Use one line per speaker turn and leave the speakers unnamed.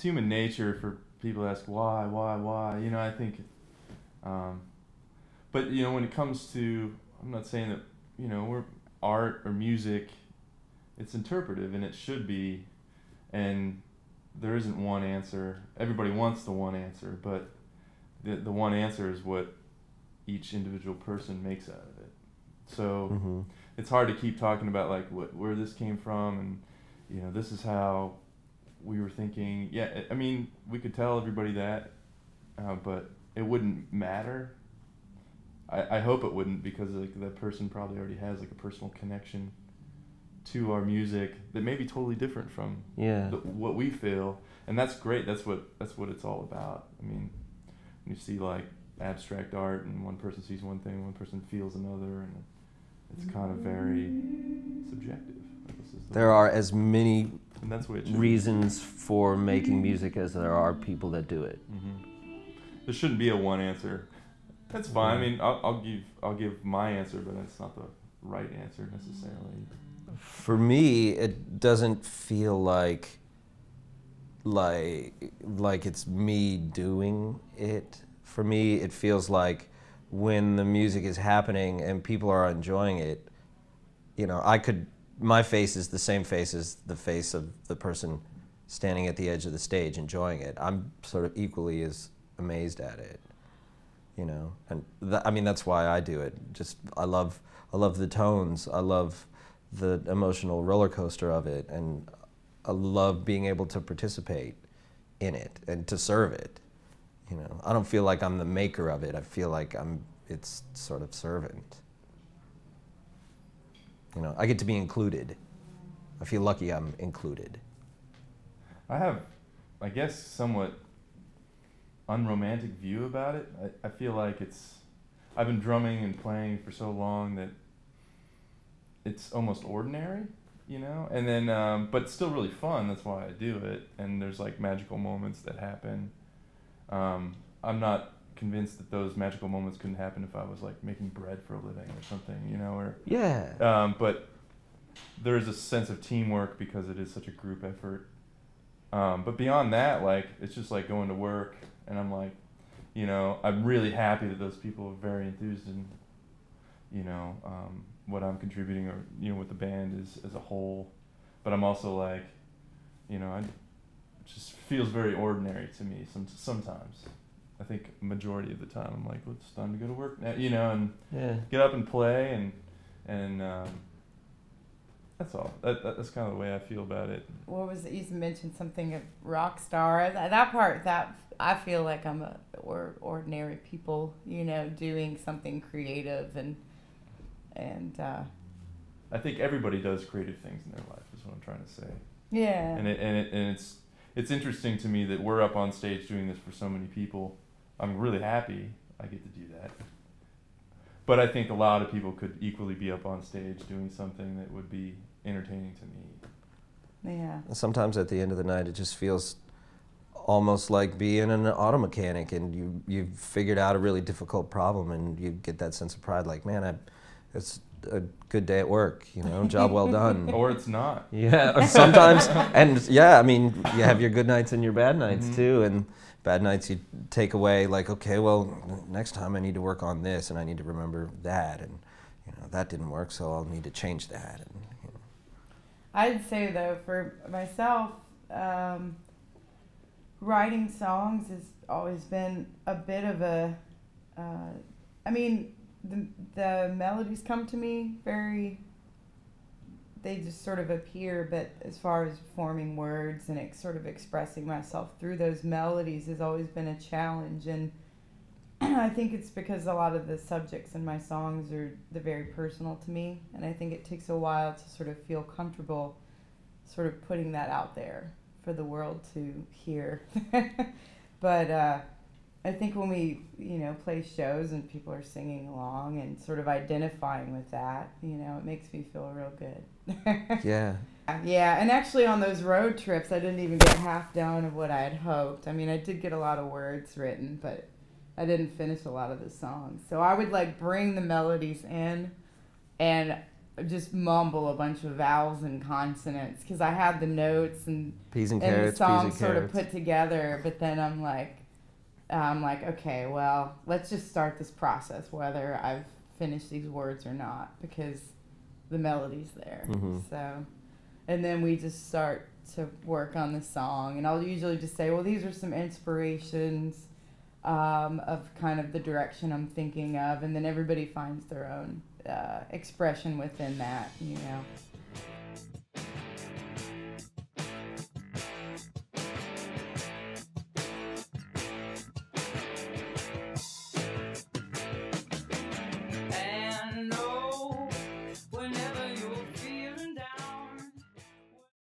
it's human nature for people to ask why. You know, I think, but you know, when it comes to, I'm not saying that, you know, we're art or music, it's interpretive and it should be, and there isn't one answer. Everybody wants the one answer, but the one answer is what each individual person makes out of it. So it's hard to keep talking about like where this came from, and you know, this is how we were thinking. Yeah, I mean, we could tell everybody that, but it wouldn't matter. I hope it wouldn't, because like that person probably already has like a personal connection to our music that may be totally different from what we feel, and that's great. That's what it's all about. I mean, you see like abstract art, and one person sees one thing, one person feels another, and it's kind of very subjective.
There are as many
and that's what
reasons for making music as there are people that do it.
There shouldn't be a one answer. That's fine. I mean, I'll give my answer, but it's not the right answer necessarily.
For me, it doesn't feel like it's me doing it. For me, it feels like when the music is happening and people are enjoying it, you know, my face is the same face as the face of the person standing at the edge of the stage enjoying it. I'm sort of equally as amazed at it, you know, and I mean, that's why I do it. Just I love the tones. I love the emotional roller coaster of it, and I love being able to participate in it and to serve it. You know, I don't feel like I'm the maker of it. I feel like its sort of servant. You know, I get to be included. I feel lucky I'm included.
I have, I guess, somewhat unromantic view about it. I feel like I've been drumming and playing for so long that it's almost ordinary, you know? And then, but still really fun, that's why I do it. And there's like magical moments that happen. I'm not convinced that those magical moments couldn't happen if I was like making bread for a living or something, you know, or but there is a sense of teamwork because it is such a group effort. But beyond that, like, it's just like going to work, and I'm like, you know, I'm really happy that those people are very enthused in, you know, what I'm contributing, or, you know, what the band is as a whole. But I'm also like, you know, it just feels very ordinary to me sometimes. I think majority of the time I'm like, well, it's time to go to work now, you know, and get up and play, and that's all. That's kind of the way I feel about it.
What was it? You mentioned something of rock stars. That part, that I feel like we're ordinary people, you know, doing something creative, and
I think everybody does creative things in their life, is what I'm trying to say.
Yeah.
And it's interesting to me that we're up on stage doing this for so many people. I'm really happy I get to do that. But I think a lot of people could equally be up on stage doing something that would be entertaining to me.
Yeah.
Sometimes at the end of the night, it just feels almost like being an auto mechanic, and you've figured out a really difficult problem, and you get that sense of pride, like, man, it's a good day at work, you know, job well done.
Or it's not.
Yeah, or sometimes, and yeah, I mean, you have your good nights and your bad nights too, and bad nights you take away, like, okay, well, next time I need to work on this, and I need to remember that, and, you know, that didn't work, so I'll need to change that. And, you know.
I'd say, though, for myself, writing songs has always been a bit of a, I mean, the melodies come to me they just sort of appear, but as far as forming words and sort of expressing myself through those melodies has always been a challenge. And I think it's because a lot of the subjects in my songs are very personal to me, and I think it takes a while to sort of feel comfortable sort of putting that out there for the world to hear. But I think when we, you know, play shows and people are singing along and sort of identifying with that, you know, it makes me feel real good.
Yeah.
Yeah, and actually on those road trips, I didn't even get half done of what I had hoped. I mean, I did get a lot of words written, but I didn't finish a lot of the songs. So I would, like, bring the melodies in, and just mumble a bunch of vowels and consonants because I had the notes and
Peas and
the
carrots,
song
peas and
sort
carrots.
of put together, but then I'm like, okay, well, let's just start this process whether I've finished these words or not because the melody's there.
Mm-hmm.
So, and then we just start to work on the song, and I'll usually just say, well, these are some inspirations of kind of the direction I'm thinking of, and then everybody finds their own expression within that, you know.